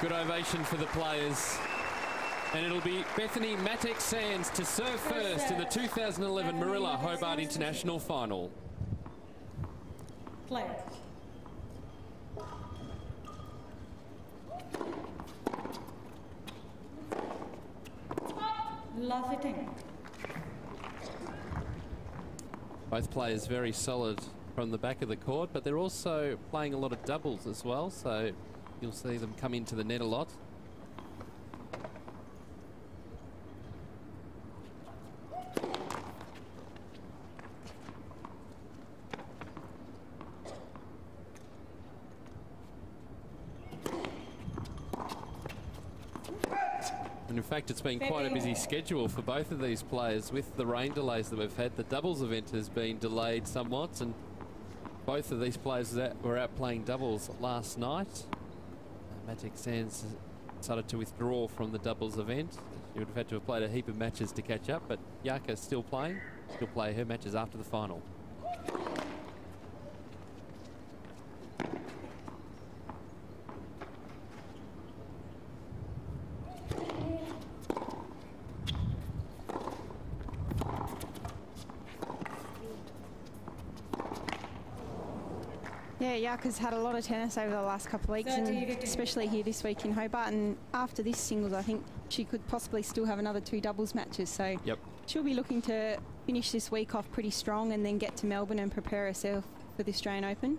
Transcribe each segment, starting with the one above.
Good ovation for the players. And it'll be Bethanie Mattek-Sands to serve first in the 2011 Moorilla Hobart International Final. Play. Love hitting. Both players very solid from the back of the court, but they're also playing a lot of doubles as well, so you'll see them come into the net a lot. And in fact, it's been quite a busy schedule for both of these players with the rain delays that we've had. The doubles event has been delayed somewhat, and both of these players were out playing doubles last night. Mattek-Sands decided to withdraw from the doubles event. She would have had to have played a heap of matches to catch up, but Jarka's still playing. She'll play her matches after the final. Yeah, Jarka's had a lot of tennis over the last couple of weeks, and especially here this week in Hobart. And after this singles, I think she could possibly still have another 2 doubles matches. So she'll be looking to finish this week off pretty strong and then get to Melbourne and prepare herself for the Australian Open.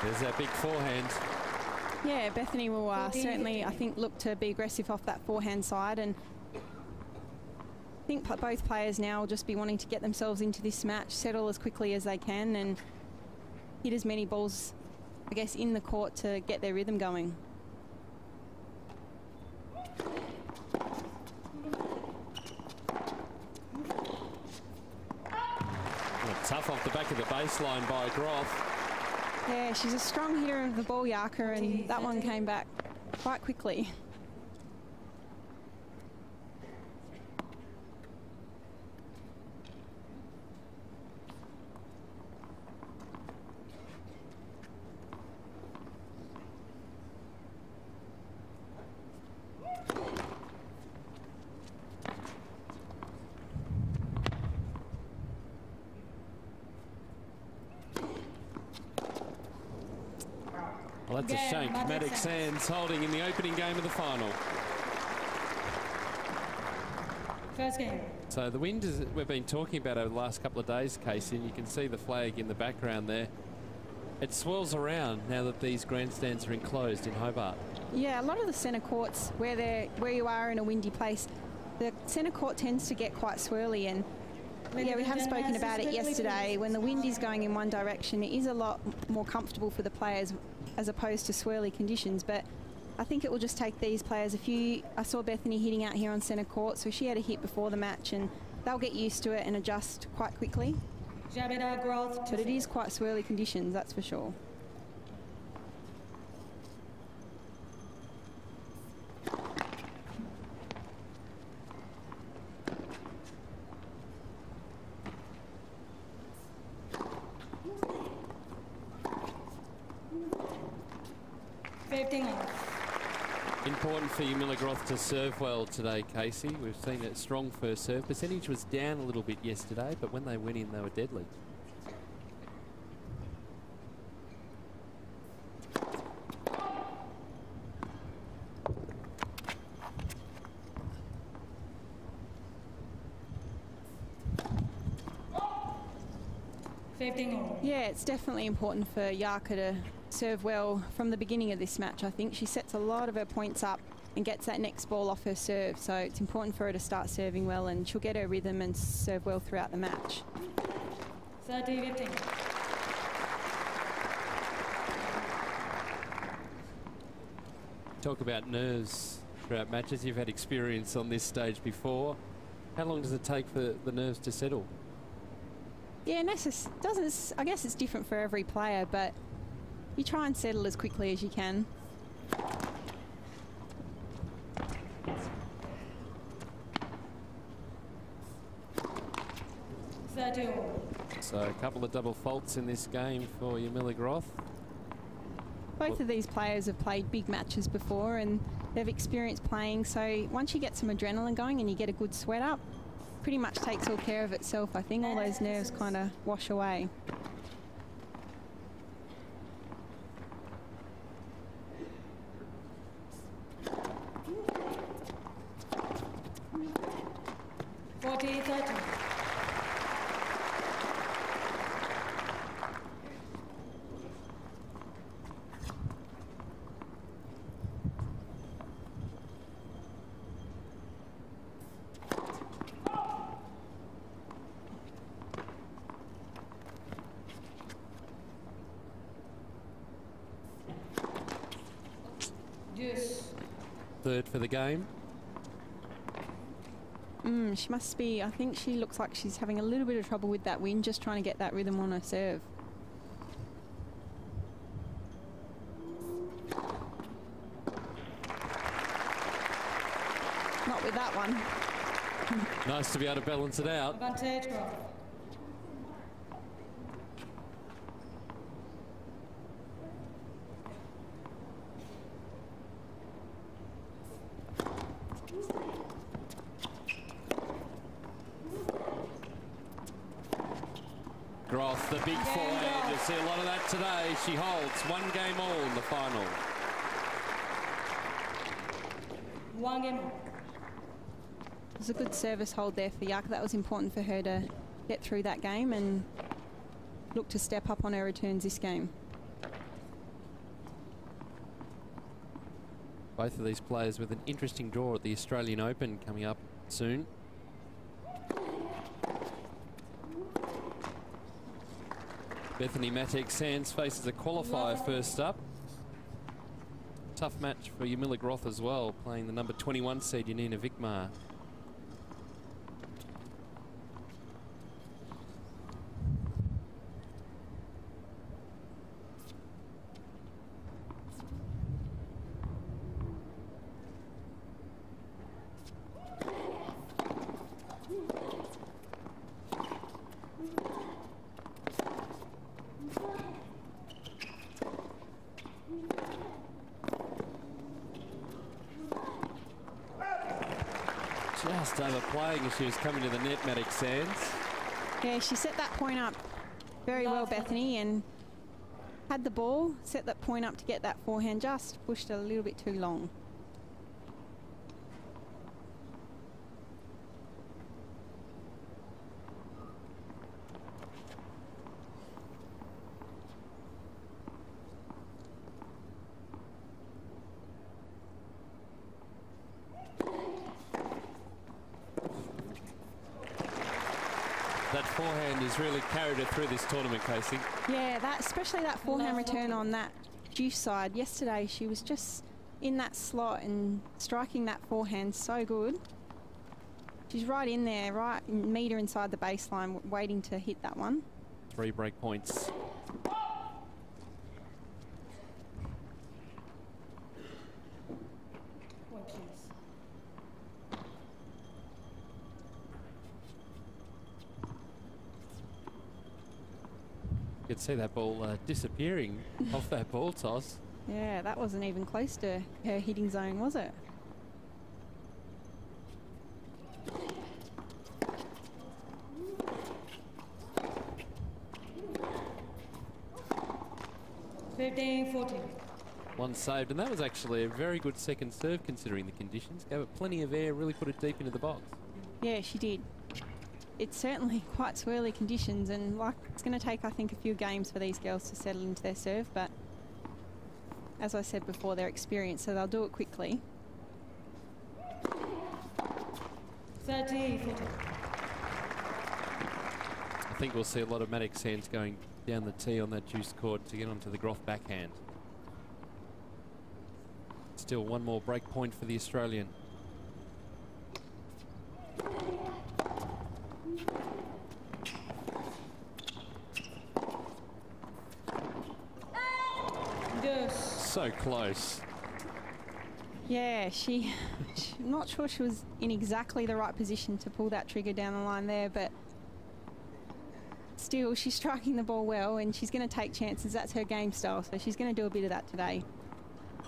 There's that big forehand. Yeah, Bethanie will certainly, I think, look to be aggressive off that forehand side, and I think both players now will just be wanting to get themselves into this match, settle as quickly as they can, and hit as many balls, I guess, in the court to get their rhythm going. Tough off the back of the baseline by Groth. Yeah, she's a strong hitter of the ball, Jarka, and that one came back quite quickly. Well, that's a shank. Mattek-Sands holding in the opening game of the final. First game. So the wind is, we've been talking about over the last couple of days, Casey, and you can see the flag in the background there. It swirls around now that these grandstands are enclosed in Hobart. Yeah, a lot of the centre courts, where you are in a windy place, the centre court tends to get quite swirly, and yeah, we have spoken about it yesterday. When the wind is going in one direction, it is a lot more comfortable for the players as opposed to swirly conditions, but I think it will just take these players a few. I saw Bethanie hitting out here on centre court, so she had a hit before the match, and they'll get used to it and adjust quite quickly. Jarmila, Groth. But it is quite swirly conditions, that's for sure. Important for Jarmila Groth to serve well today, Casey. We've seen a strong first serve. Percentage was down a little bit yesterday, but when they went in, they were deadly. Yeah, it's definitely important for Jarka to serve well from the beginning of this match. I think she sets a lot of her points up and gets that next ball off her serve, so it's important for her to start serving well, and she'll get her rhythm and serve well throughout the match. 30-15. Talk about nerves throughout matches. You've had experience on this stage before. How long does it take for the nerves to settle? Yeah, doesn't. I guess it's different for every player, but you try and settle as quickly as you can. So a couple of double faults in this game for Jarmila Groth. Both of these players have played big matches before and they've experienced playing, so once you get some adrenaline going and you get a good sweat up, pretty much takes all care of itself. I think all those nerves kind of wash away. Third for the game. She must be, I think she looks like she's having a little bit of trouble with that wind, just trying to get that rhythm on her serve. Not with that one. Nice to be able to balance it out. Advantage, Groth. Groth, the big forehand. You'll see a lot of that today. She holds 1 game all in the final. 1 game. It was a good service hold there for Yak. That was important for her to get through that game and look to step up on her returns this game. Both of these players with an interesting draw at the Australian Open coming up soon. Bethanie Mattek-Sands faces a qualifier first up. Tough match for Jarmila Groth as well, playing the number 21 seed Janina Vikmar. Just overplaying as she was coming to the net, Mattek-Sands. Yeah, she set that point up very well, Bethanie, and had the ball, set that point up to get that forehand, just pushed it a little bit too long. That forehand has really carried her through this tournament, Casey. Yeah, especially that forehand return on that juice side. Yesterday she was just in that slot and striking that forehand so good. She's right in there, right metre inside the baseline, waiting to hit that one. 3 break points. You could see that ball disappearing off that ball toss. Yeah, that wasn't even close to her hitting zone, was it? One saved, and that was actually a very good second serve considering the conditions. Gave it plenty of air, really put it deep into the box. Yeah, she did. It's certainly quite swirly conditions, and like it's going to take, I think, a few games for these girls to settle into their serve, but as I said before, they're experienced, so they'll do it quickly. 30-40. I think we'll see a lot of Mattek-Sands going down the tee on that juice court to get onto the Groth backhand. It's still. One more break point for the Australian. So close. Yeah, I'm not sure she was in exactly the right position to pull that trigger down the line there, but still she's striking the ball well and she's going to take chances. That's her game style, so she's going to do a bit of that today.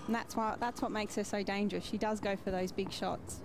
And that's what makes her so dangerous. She does go for those big shots.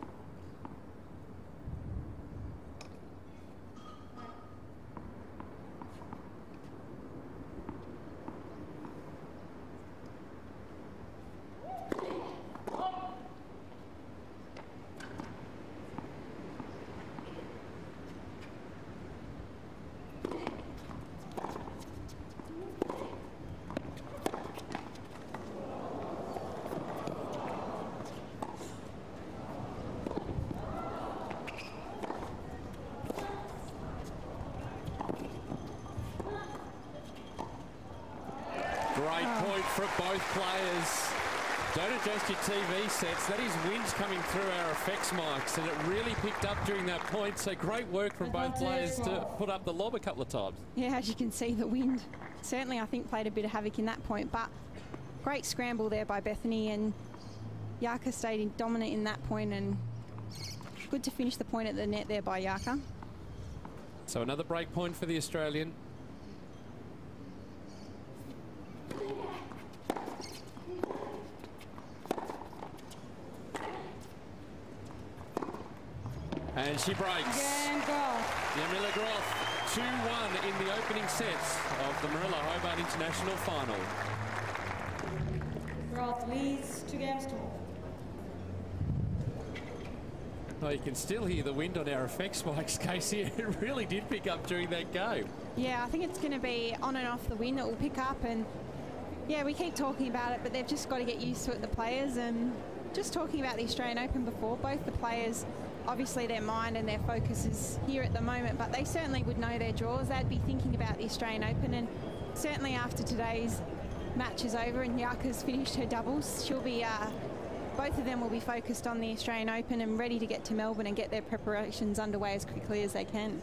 Great point from both players. Don't adjust your TV sets. That is wind coming through our effects mics, and it really picked up during that point. So great work from both players to put up the lob a couple of times. Yeah, as you can see, the wind certainly, I think, played a bit of havoc in that point. But great scramble there by Bethanie, and Yaka stayed dominant in that point, and good to finish the point at the net there by Yaka. So another break point for the Australian. And she breaks. Jarmila Groth, 2-1 in the opening sets of the Moorilla Hobart International Final. Groth leads 2 games to 1. Oh, you can still hear the wind on our effects mics, Casey. It really did pick up during that game. Yeah, I think it's going to be on and off the wind that will pick up. And yeah, we keep talking about it, but they've just got to get used to it, the players. And just talking about the Australian Open before, both the players, obviously their mind and their focus is here at the moment, but they certainly would know their draws. They'd be thinking about the Australian Open, and certainly after today's match is over and Yaka's finished her doubles, she'll be both of them will be focused on the Australian Open and ready to get to Melbourne and get their preparations underway as quickly as they can.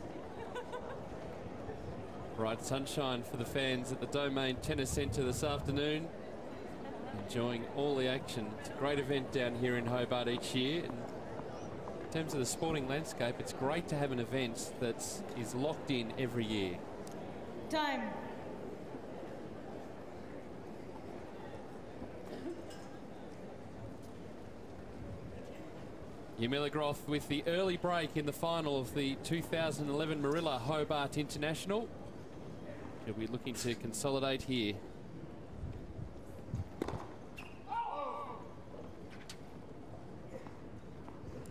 Bright sunshine for the fans at the Domain Tennis Centre this afternoon. Enjoying all the action. It's a great event down here in Hobart each year. And in terms of the sporting landscape, it's great to have an event that is locked in every year. Time. Jarmila Groth with the early break in the final of the 2011 Moorilla Hobart International. She'll be looking to consolidate here.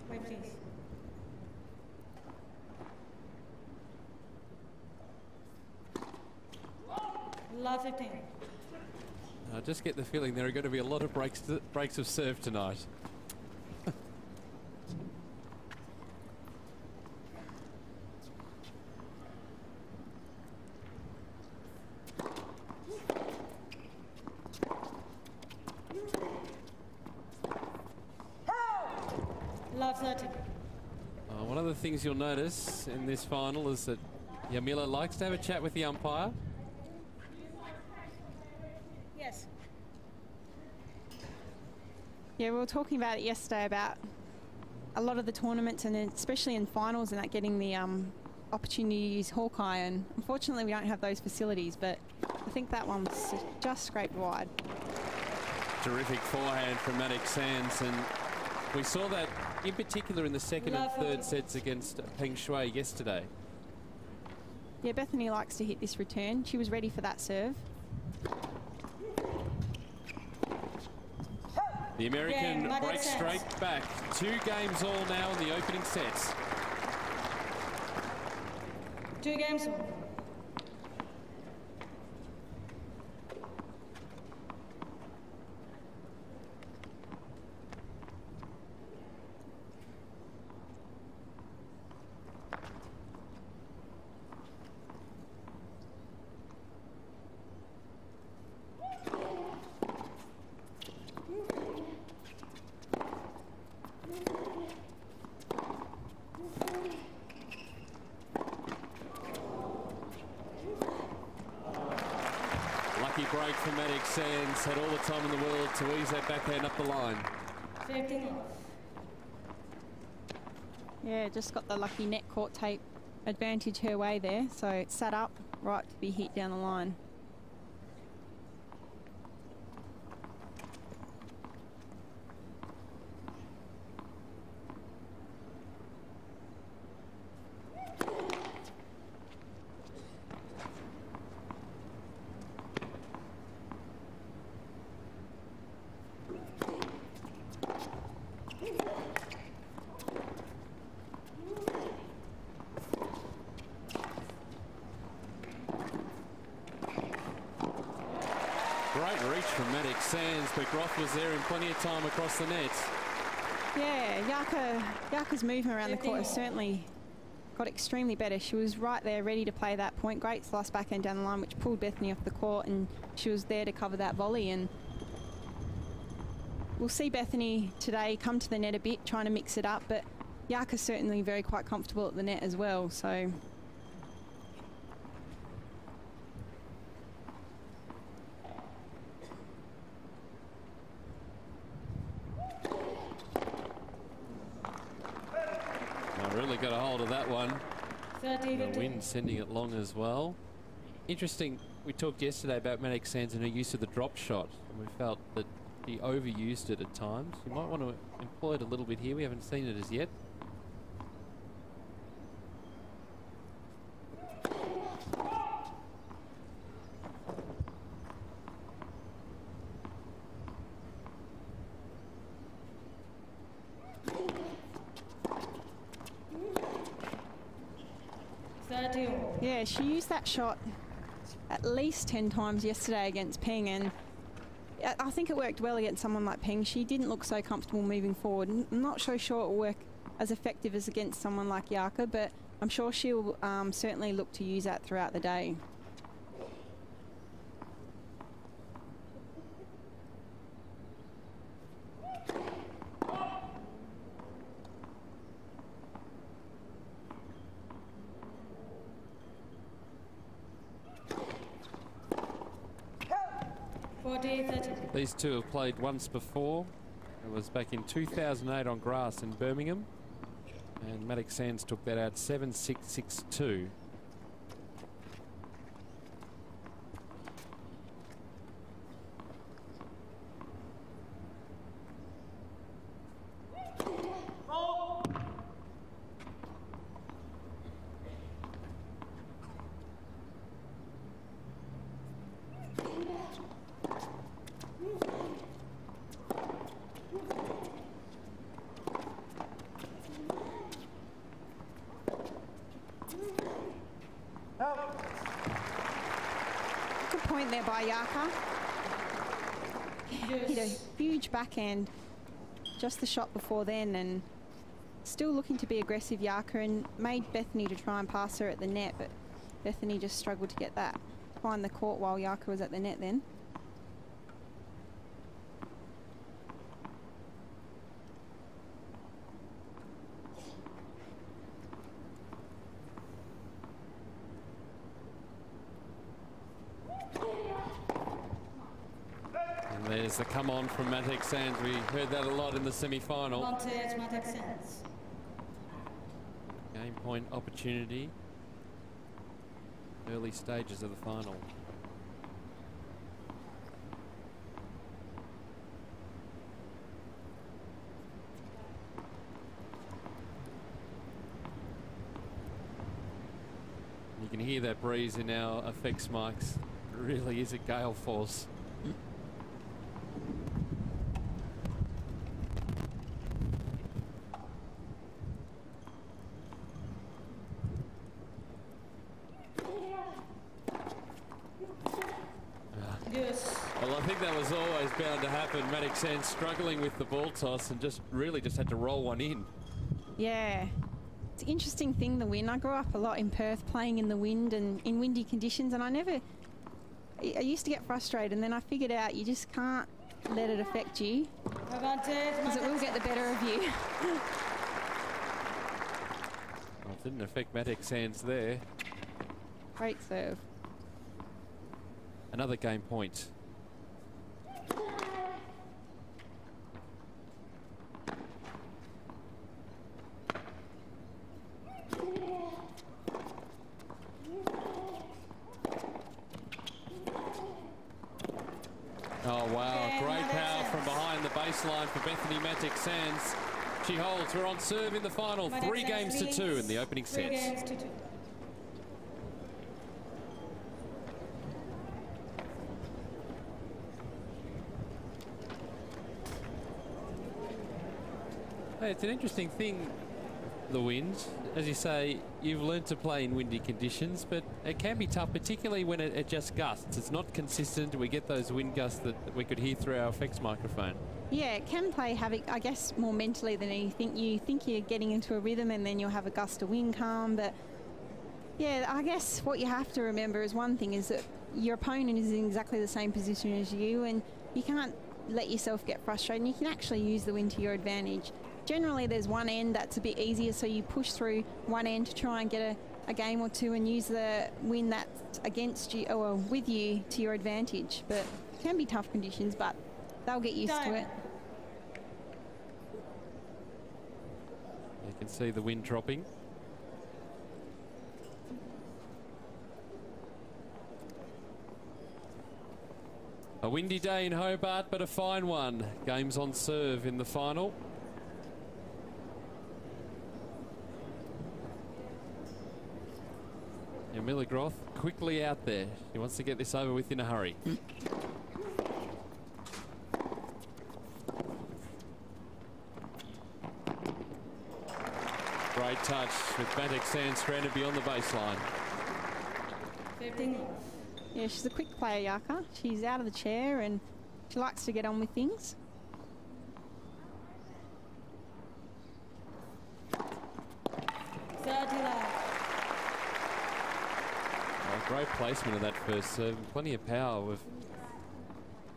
Wait, please. Love 15. I just get the feeling there are going to be a lot of breaks of serve tonight. Love 30. One of the things you'll notice in this final is that Jarmila likes to have a chat with the umpire. Yes. Yeah, we were talking about it yesterday about a lot of the tournaments, and especially in finals, and that getting the opportunity to use Hawkeye, and unfortunately we don't have those facilities, but I think that one's just scraped wide. Terrific forehand from Mattek-Sands, and we saw that in particular in the second and third sets against Peng Shuai yesterday. Yeah, Bethanie likes to hit this return. She was ready for that serve. The American breaks straight back. 2 games all now in the opening sets. 2 games all. from Mattek-Sands. Had all the time in the world to ease that backhand up the line. 15 off. Yeah, just got the lucky net court tape advantage her way there. So it sat up right to be hit down the line. Great reach from Mattek-Sands, but Groth was there in plenty of time across the net. Yeah, Yarka's movement around the court has certainly got extremely better. She was right there ready to play that point. Great slice backhand down the line, which pulled Bethanie off the court, and she was there to cover that volley. And we'll see Bethanie today come to the net a bit, trying to mix it up, but Yarka's certainly very quite comfortable at the net as well. So really got a hold of that one. 30, The wind sending it long as well. Interesting, we talked yesterday about Mattek-Sands and her use of the drop shot, and we felt that he overused it at times. You might want to employ it a little bit here. We haven't seen it as yet. yeah, she used that shot at least 10 times yesterday against Peng, and I think it worked well against someone like Peng. She didn't look so comfortable moving forward. I'm not so sure it will work as effective as against someone like Yarka, but I'm sure she'll certainly look to use that throughout the day. These two have played once before. It was back in 2008 on grass in Birmingham, and Mattek-Sands took that out 7-6, 6-2. Good point there by Yarka. Hit a huge backhand just the shot before then, and still looking to be aggressive, Yarka, and made Bethanie to try and pass her at the net, but Bethanie just struggled to get that, find the court while Yarka was at the net then. There's the come on from Mattek-Sands. We heard that a lot in the semi-final. Mattek-Sands. Game point opportunity. Early stages of the final. You can hear that breeze in our effects mics. It really is a gale force. Well, I think that was always bound to happen. Mattek-Sands struggling with the ball toss and just had to roll one in. Yeah. It's an interesting thing, the wind. I grew up a lot in Perth playing in the wind and in windy conditions, and I used to get frustrated, and then I figured out you just can't let it affect you, because it will get the better of you. Well, it didn't affect Mattek-Sands there. Great serve. Another game point Oh, wow. Great power from behind the baseline for Bethanie Mattek-Sands. She holds. We're on serve in the final. 3 games to 2 in the opening 3 games sets. to 2. Hey, it's an interesting thing, the wind. As you say, you've learned to play in windy conditions, but it can be tough, particularly when it just gusts. It's not consistent. We get those wind gusts that we could hear through our effects microphone. Yeah, it can play havoc, I guess, more mentally than anything. You think you're getting into a rhythm and then you'll have a gust of wind come. But, yeah, I guess what you have to remember is one thing is that your opponent is in exactly the same position as you, and you can't let yourself get frustrated. And you can actually use the wind to your advantage. Generally, there's one end that's a bit easier, so you push through one end to try and get a game or two and use the wind that's against you or with you to your advantage. But it can be tough conditions, but they'll get used to it. You can see the wind dropping. A windy day in Hobart, but a fine one. Games on serve in the final. Jarmila Groth quickly out there. He wants to get this over with in a hurry. Great touch with Mattek-Sands stranded beyond the baseline. 15 off. Yeah, she's a quick player, Yaka. She's out of the chair and she likes to get on with things. Great placement of that first serve. Plenty of power. We've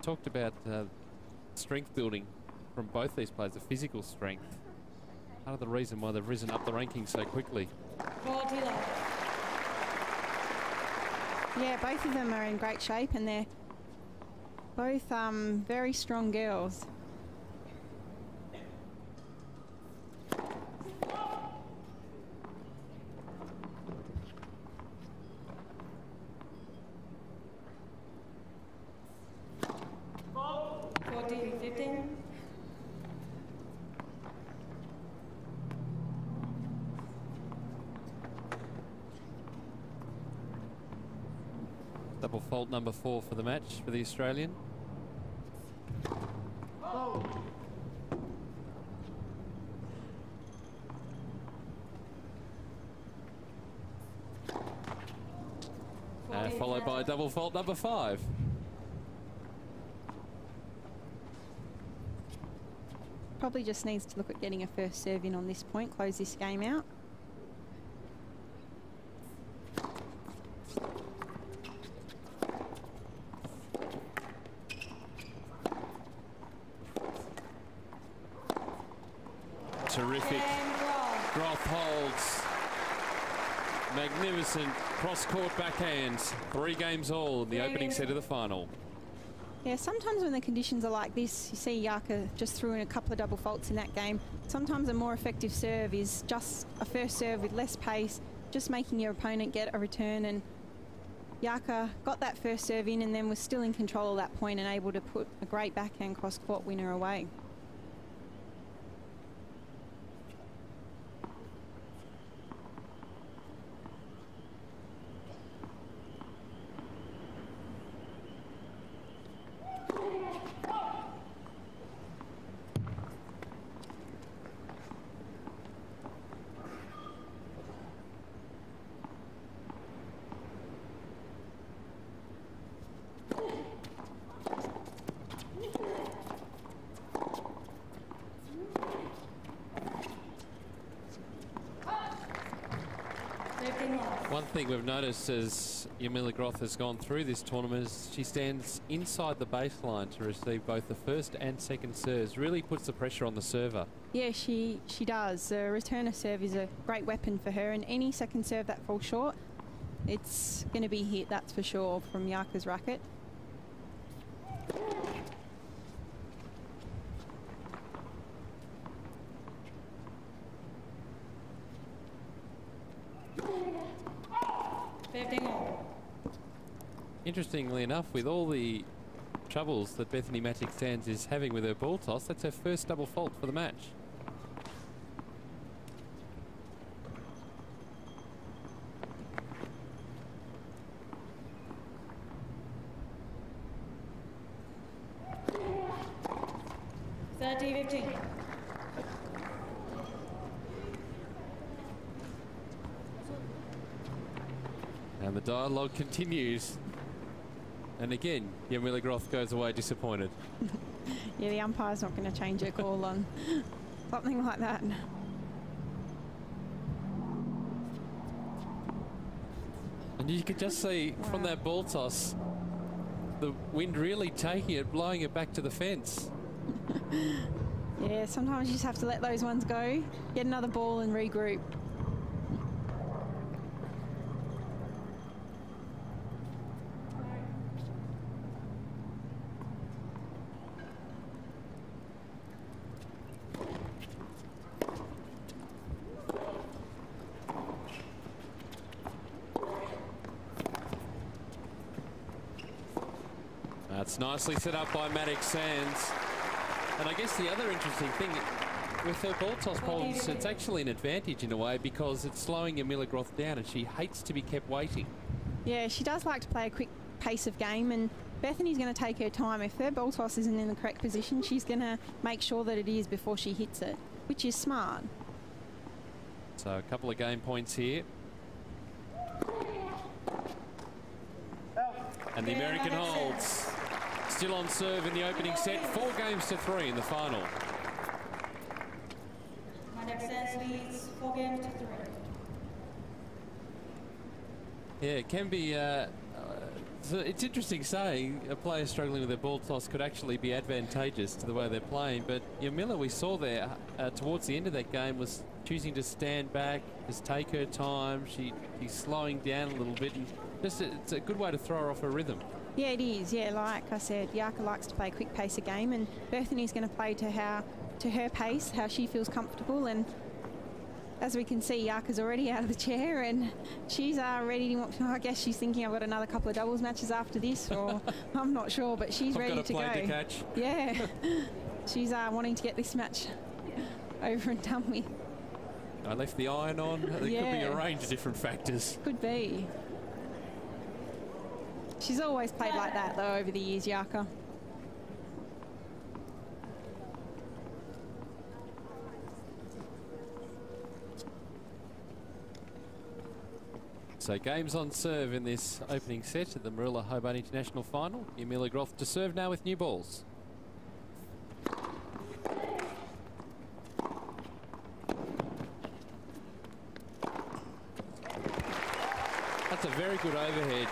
talked about strength building from both these players, the physical strength. Part of the reason why they've risen up the rankings so quickly. Yeah, both of them are in great shape and they're both very strong girls. Double fault number 4 for the match for the Australian. Followed by double fault number 5. Probably just needs to look at getting a first serve in on this point, close this game out. Terrific. Groth holds. Magnificent cross-court backhands. 3 games all in the opening set of the final. Yeah, sometimes when the conditions are like this, you see Yaka just threw in a couple of double faults in that game. Sometimes a more effective serve is just a first serve with less pace, just making your opponent get a return. And Yaka got that first serve in and then was still in control at that point and able to put a great backhand cross-court winner away. One thing we've noticed as Jarmila Groth has gone through this tournament is she stands inside the baseline to receive both the first and second serves. Really puts the pressure on the server. Yeah, she does. The returner serve is a great weapon for her, and any second serve that falls short, it's going to be hit, that's for sure, from Yaka's racket. Interestingly enough, with all the troubles that Bethanie Mattek-Sands is having with her ball toss. That's her first double fault for the match. And the dialogue continues. And again, Jarmila Groth goes away disappointed. Yeah, the umpire's not going to change her call on something like that. And you could just see from that ball toss, the wind really taking it, blowing it back to the fence. Yeah, sometimes you just have to let those ones go, get another ball and regroup. That's nicely set up by Mattek-Sands. And I guess the other interesting thing, with her ball toss problems, it's actually an advantage in a way because it's slowing Jarmila Groth down and she hates to be kept waiting. Yeah, she does like to play a quick pace of game, and Bethanie's going to take her time. If her ball toss isn't in the correct position, she's going to make sure that it is before she hits it, which is smart. So a couple of game points here. And the American holds. Still on serve in the opening set. 4 games to 3 in the final. Mattek-Sands leads 4 games to 3. Yeah, it can be. So it's interesting saying a player struggling with their ball toss could actually be advantageous to the way they're playing. But Jarmila, we saw there towards the end of that game, was choosing to stand back, just take her time. She's slowing down a little bit, and just it's a good way to throw her off her rhythm. Yeah, it is. Yeah, like I said, Jarka likes to play a quick pace of game, and Bethanie's going to play to her pace, how she feels comfortable. And as we can see, Jarka's already out of the chair, and she's ready to. I guess she's thinking, I've got another couple of doubles matches after this, or I'm not sure, but she's ready to go. I've got a play to catch. Yeah, she's wanting to get this match over and done with. I left the iron on. There could be a range of different factors. Could be. She's always played like that, though, over the years, Jarka. So games on serve in this opening set at the Moorilla Hobart International Final. Jarmila Groth to serve now with new balls. That's a very good overhead.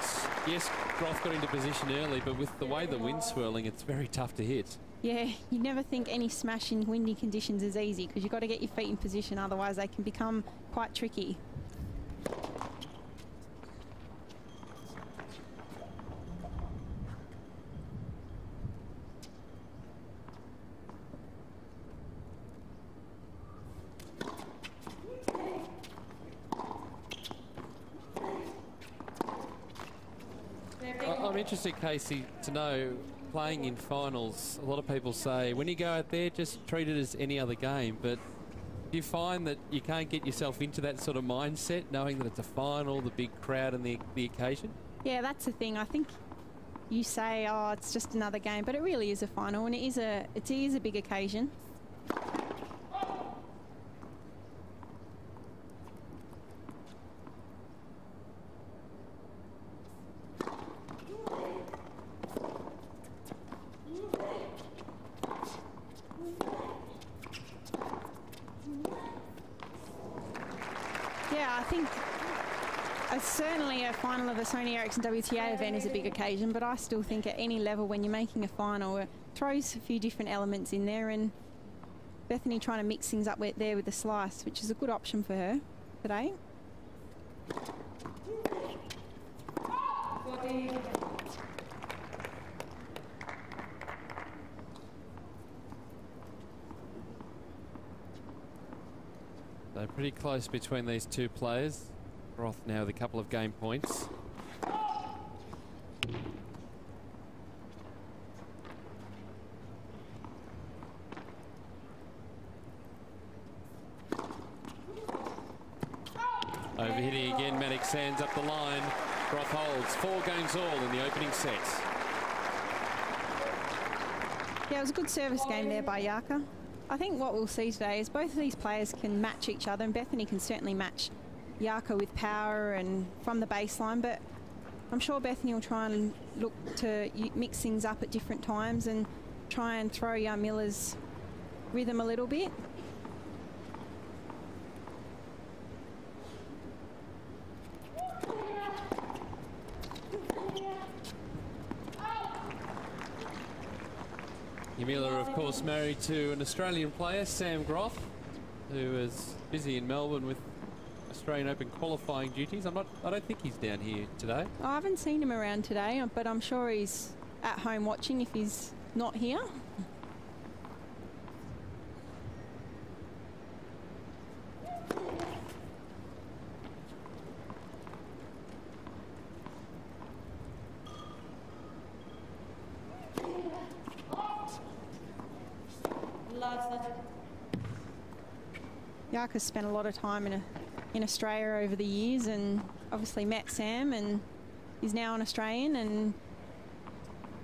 Yes, Groth got into position early, but with the way the wind's swirling, it's very tough to hit. Yeah, you never think any smash in windy conditions is easy because you've got to get your feet in position, otherwise they can become quite tricky. I'm interested, Casey, to know, playing in finals, a lot of people say when you go out there, just treat it as any other game. But do you find that you can't get yourself into that sort of mindset, knowing that it's a final, the big crowd and the occasion? Yeah, that's the thing. I think you say, oh, it's just another game, but it really is a final, and it is a big occasion. Yeah, I think certainly a final of a Sony Ericsson WTA event is a big occasion, but I still think at any level when you're making a final, it throws a few different elements in there, and Bethanie trying to mix things up there with the slice, which is a good option for her today. So pretty close between these two players. Groth now with a couple of game points. Overhitting again, Mattek-Sands up the line. Groth holds 4 games all in the opening set. Yeah, it was a good service game there by Jarka. I think what we'll see today is both of these players can match each other, and Bethanie can certainly match Jarka with power and from the baseline, but I'm sure Bethanie will try and look to mix things up at different times and try and throw Jarmila's rhythm a little bit. Jarmila, of course, married to an Australian player, Sam Groth, who is busy in Melbourne with Australian Open qualifying duties. I don't think he's down here today. I haven't seen him around today, but I'm sure he's at home watching if he's not here. Jarka's spent a lot of time in Australia over the years, and obviously met Sam, and he's now an Australian, and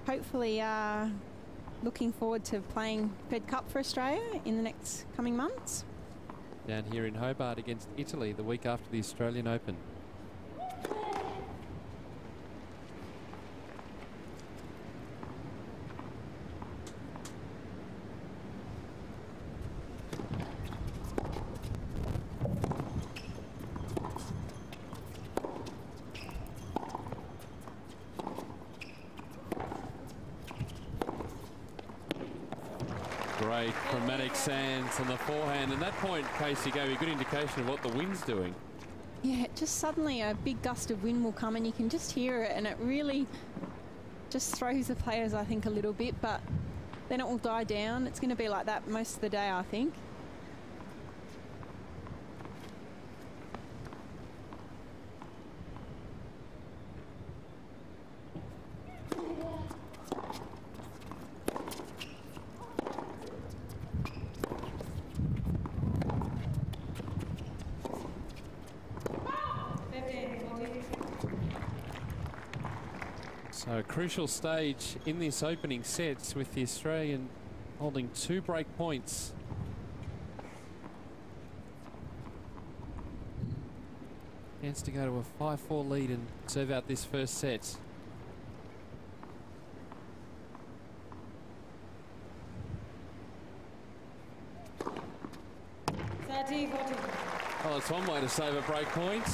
hopefully looking forward to playing Fed Cup for Australia in the next coming months. Down here in Hobart against Italy the week after the Australian Open. Great from Mattek-Sands on the forehand, and that point, Casey, gave you a good indication of what the wind's doing. Yeah, just suddenly a big gust of wind will come and you can just hear it, and it really just throws the players, I think, a little bit, but then it will die down. It's going to be like that most of the day, I think. So a crucial stage in this opening set with the Australian holding 2 break points. Chance to go to a 5-4 lead and serve out this first set. Well, it's one way to save a break point.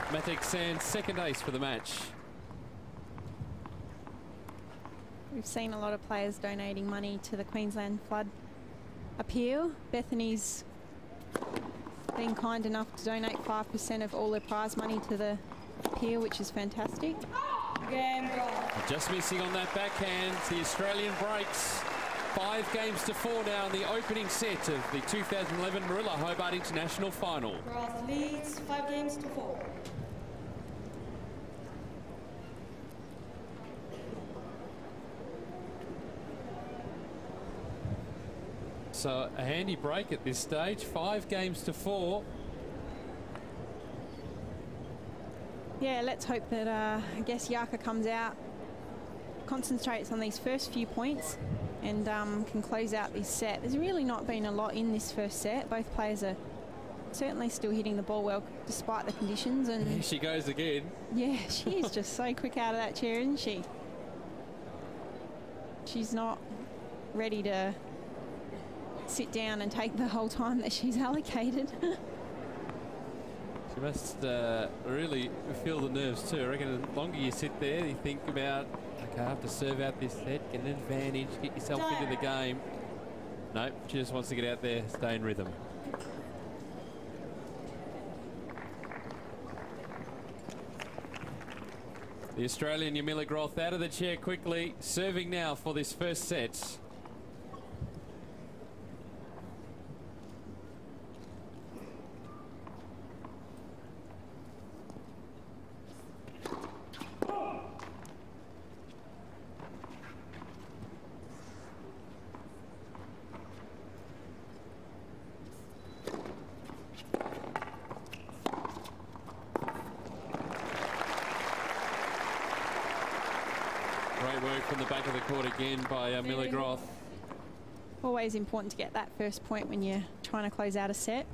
Mattek-Sands' second ace for the match. We've seen a lot of players donating money to the Queensland Flood Appeal. Bethanie's been kind enough to donate 5% of all their prize money to the appeal, which is fantastic. Just missing on that backhand. The Australian breaks 5 games to 4 now in the opening set of the 2011 Moorilla Hobart International Final. Groth leads 5 games to 4. So a handy break at this stage, 5 games to 4. Yeah, let's hope that I guess Jarka comes out, concentrates on these first few points, and can close out this set. There's really not been a lot in this first set. Both players are certainly still hitting the ball well despite the conditions. And here she goes again. Yeah, she is just so quick out of that chair, isn't she? She's not ready to sit down and take the whole time that she's allocated. She must really feel the nerves too. I reckon the longer you sit there, you think about, okay, I have to serve out this set, get an advantage, get yourself into the game. No, she just wants to get out there, stay in rhythm. The Australian Jarmila Groth out of the chair quickly, serving now for this first set. from the back of the court again by Jarmila Groth. Always important to get that first point when you're trying to close out a set.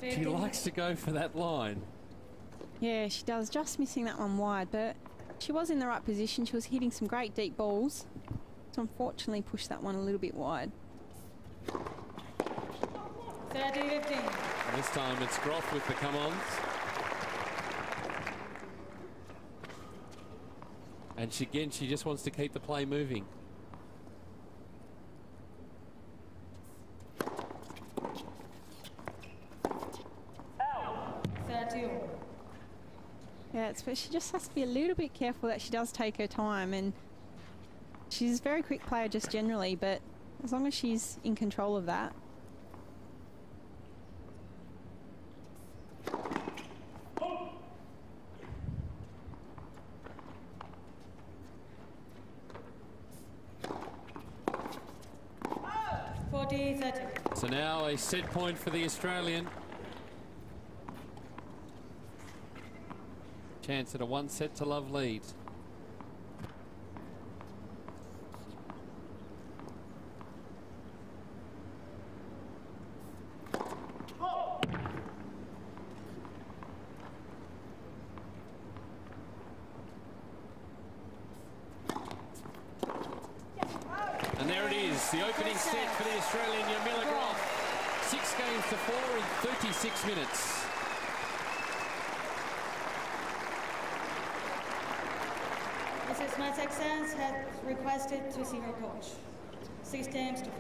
She likes to go for that line. Yeah, she does. Just missing that one wide, but she was in the right position. She was hitting some great deep balls. So unfortunately pushed that one a little bit wide. 30-15. And this time it's Groth with the come-ons. And she just wants to keep the play moving. Yeah, but she just has to be a little bit careful that she does take her time, and she's a very quick player just generally, but as long as she's in control of that. So now a set point for the Australian. Chance at a 1-set-to-love lead. And there it is, the opening set for the Australian Jarmila Groth. 6 games to 4 in 36 minutes. Mrs. Mattek-Sands had requested to see her coach. 6 games to 4.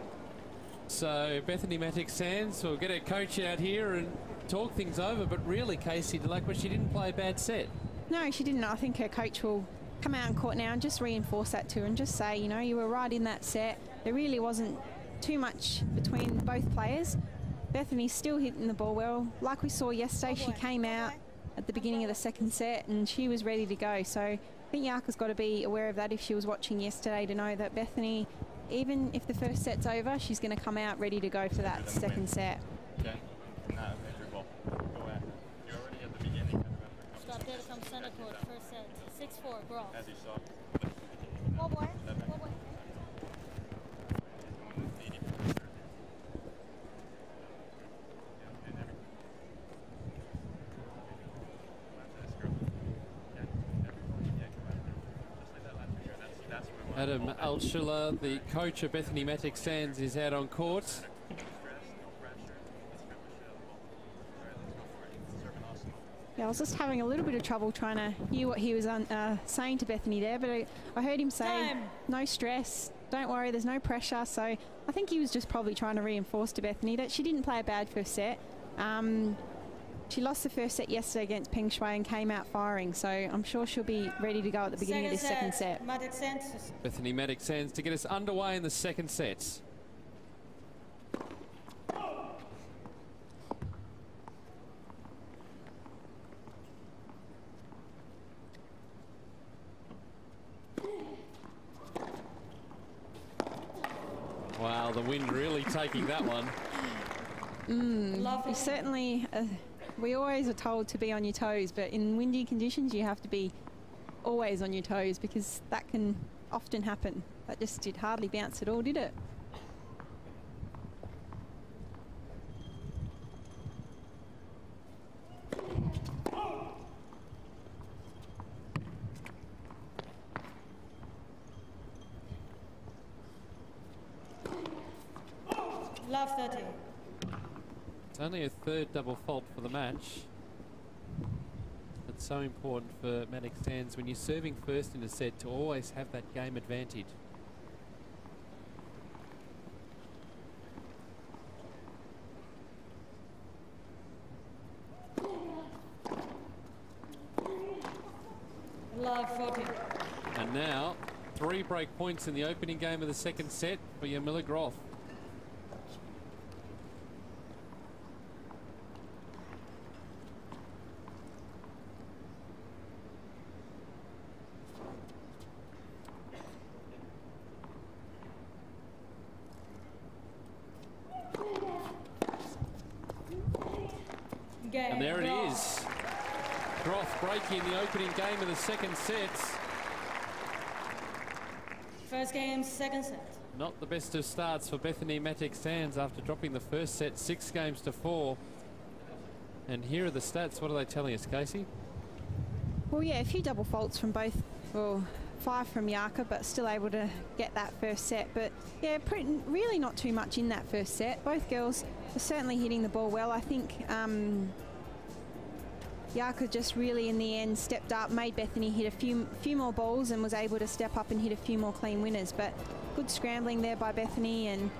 So Bethanie Mattek-Sands will get her coach out here and talk things over, but really, Casey Delacqua, she didn't play a bad set. No, she didn't. I think her coach will come out in court now and just reinforce that to her and just say, you know, you were right in that set. There really wasn't too much between both players. Bethanie's still hitting the ball well. Like we saw yesterday, she came out at the beginning of the second set and she was ready to go. So I think Yarka's got to be aware of that if she was watching yesterday, to know that Bethanie, even if the first set's over, she's going to come out ready to go for that second set. Okay. No, every ball. Go out. You're already at the beginning. Stop there to come center court, first set. 6-4, Groth. As you saw. One more. One more. Adam Altschuler, the coach of Bethanie Mattek-Sands, is out on court. Yeah, I was just having a little bit of trouble trying to hear what he was saying to Bethanie there, but I heard him say, no stress, don't worry, there's no pressure. So I think he was just probably trying to reinforce to Bethanie that she didn't play a bad first set. She lost the first set yesterday against Peng Shui and came out firing, so I'm sure she'll be ready to go at the beginning of this second set. Bethanie Mattek-Sands to get us underway in the second set. Wow, the wind really taking that one. You certainly, we always are told to be on your toes, but in windy conditions you have to be always on your toes, because that can often happen. That just did hardly bounce at all, did it? Love 30. It's only a third double fault for the match. It's so important for Mattek-Sands when you're serving first in a set to always have that game advantage. Love 40. And now 3 break points in the opening game of the second set for Jarmila Groth. And there it is. Groth breaking the opening game of the second sets. First game, second set. Not the best of starts for Bethanie Mattek-Sands after dropping the first set 6 games to 4. And here are the stats. What are they telling us, Casey? Well, yeah, a few double faults from both. Well, 5 from Jarka, but still able to get that first set. But yeah, really not too much in that first set. Both girls were certainly hitting the ball well. I think Jarka just really in the end stepped up, made Bethanie hit a few more balls and was able to step up and hit a few more clean winners. But good scrambling there by Bethanie, and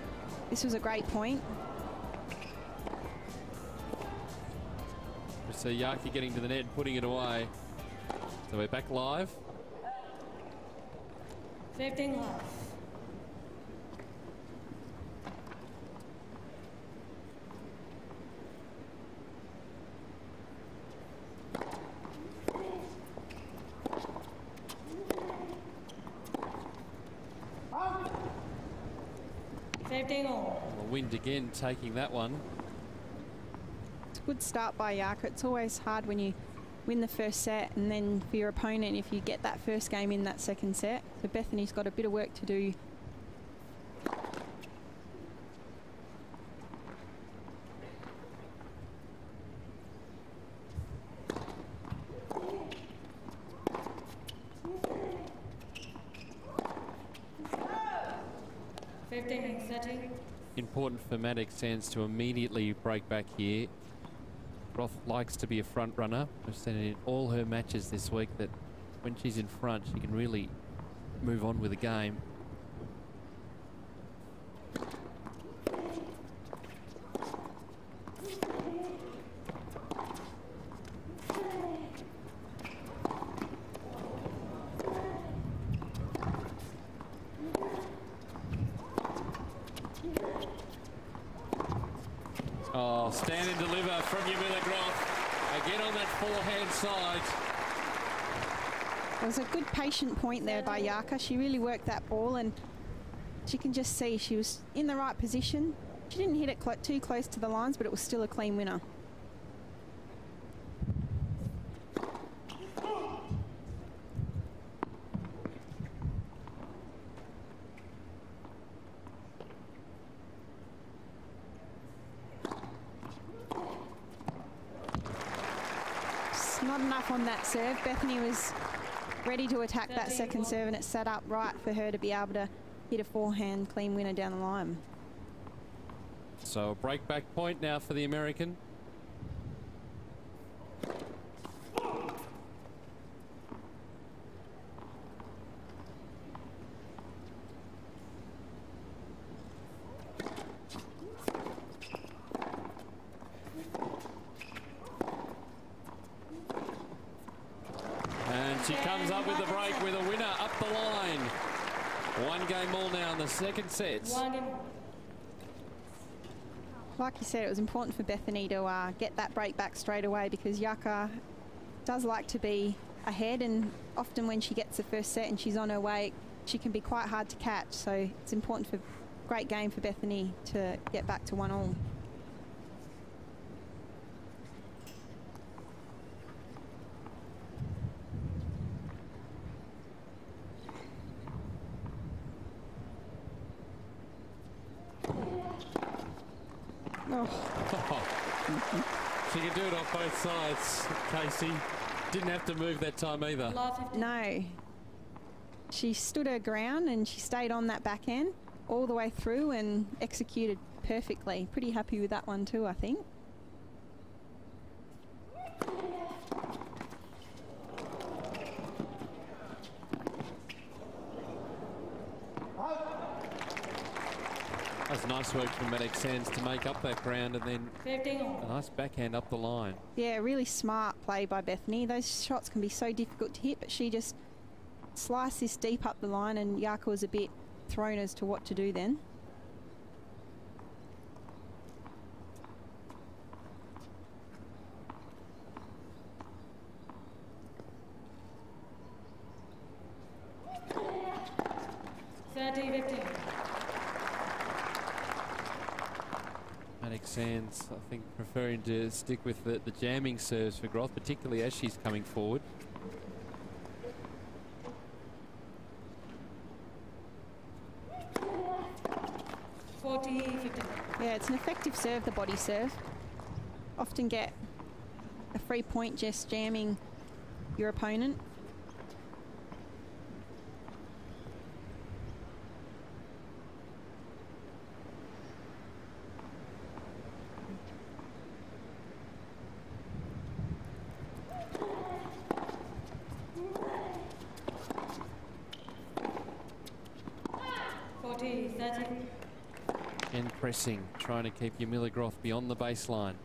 this was a great point. So Jarka getting to the net and putting it away. So we're back live. 15 live. Well, wind again taking that one. It's a good start by Jarka. It's always hard when you win the first set and then for your opponent if you get that first game in that second set. So Bethanie's got a bit of work to do. Important for Mattek-Sands to immediately break back here. Groth likes to be a front runner. We've seen it in all her matches this week that when she's in front, she can really move on with the game. Oh, stand and deliver from Jarmila Groth. Again on that forehand side. It was a good patient point there by Jarka. She really worked that ball, and she can just see she was in the right position. She didn't hit it too close to the lines, but it was still a clean winner. Not enough on that serve. Bethanie was ready to attack that second serve, and it set up right for her to be able to hit a forehand clean winner down the line. So a break back point now for the American. She comes up with the break with a winner up the line. 1 game all now in the second set. Like you said, it was important for Bethanie to get that break back straight away, because Jarka does like to be ahead, and often when she gets the first set and she's on her way, she can be quite hard to catch. So it's important for great game for Bethanie to get back to 1-1. She can do it off both sides, Casey. Didn't have to move that time either. No. She stood her ground and she stayed on that backhand all the way through and executed perfectly. Pretty happy with that one too, I think. That's nice work from Mattek-Sands to make up that ground, and then a nice backhand up the line. Yeah, really smart play by Bethanie. Those shots can be so difficult to hit, but she just sliced this deep up the line, and Jarka was a bit thrown as to what to do then. Mattek-Sands, I think, preferring to stick with the jamming serves for Groth, particularly as she's coming forward. Yeah, it's an effective serve, the body serve. Often get a free point just jamming your opponent. And pressing, trying to keep Jarmila Groth beyond the baseline.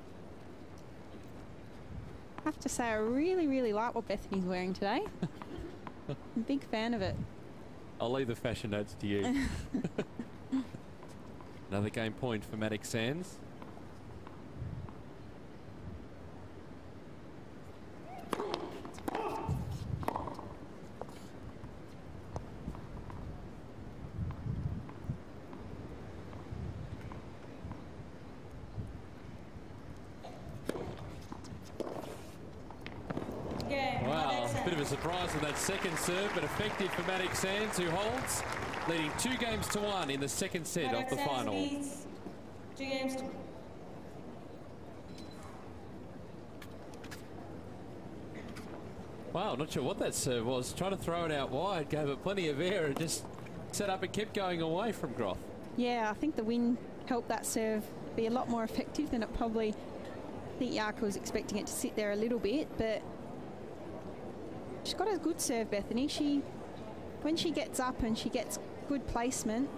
I have to say, I really, really like what Bethanie's wearing today. I'm a big fan of it. I'll leave the fashion notes to you. Another game point for Mattek-Sands. Surprise with that second serve, but effective for Mattek-Sands, who holds, leading 2-1 in the second set of the final. 2-2. Wow, not sure what that serve was. Trying to throw it out wide, gave it plenty of air and just set up and kept going away from Groth. Yeah, I think the wind helped that serve be a lot more effective than it probably... I think Jarka was expecting it to sit there a little bit, but... She's got a good serve, Bethanie. When she gets up and she gets good placement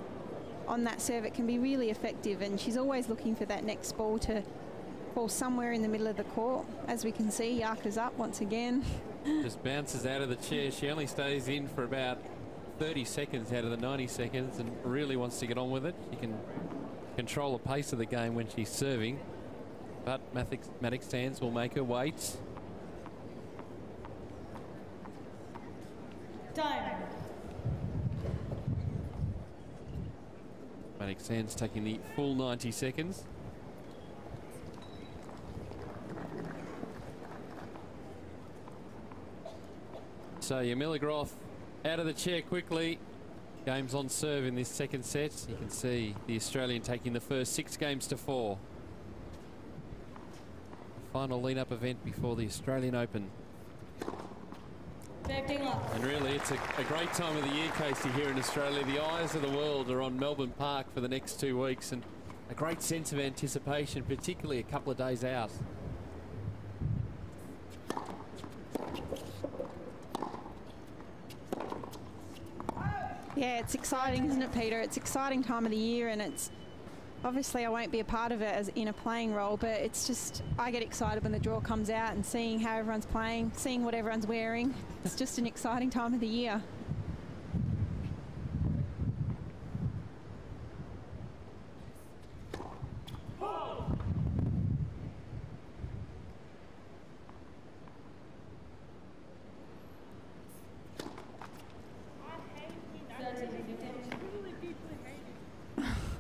on that serve, it can be really effective, and she's always looking for that next ball to fall somewhere in the middle of the court. As we can see, Jarka's up once again. Just bounces out of the chair. She only stays in for about 30 seconds out of the 90 seconds and really wants to get on with it. She can control the pace of the game when she's serving, but Mattek-Sands will make her wait. Time. Mattek-Sands taking the full 90 seconds. So Jarmila Groth out of the chair quickly. Games on serve in this second set. You can see the Australian taking the first 6-4. Final lead-up event before the Australian Open. And really, it's a great time of the year, Casey, here in Australia. The eyes of the world are on Melbourne Park for the next 2 weeks, and a great sense of anticipation, particularly a couple of days out. Yeah, it's exciting, isn't it, Peter? It's exciting time of the year, and it's obviously I won't be a part of it as in a playing role, but it's just I get excited when the draw comes out and seeing how everyone's playing, seeing what everyone's wearing. It's just an exciting time of the year.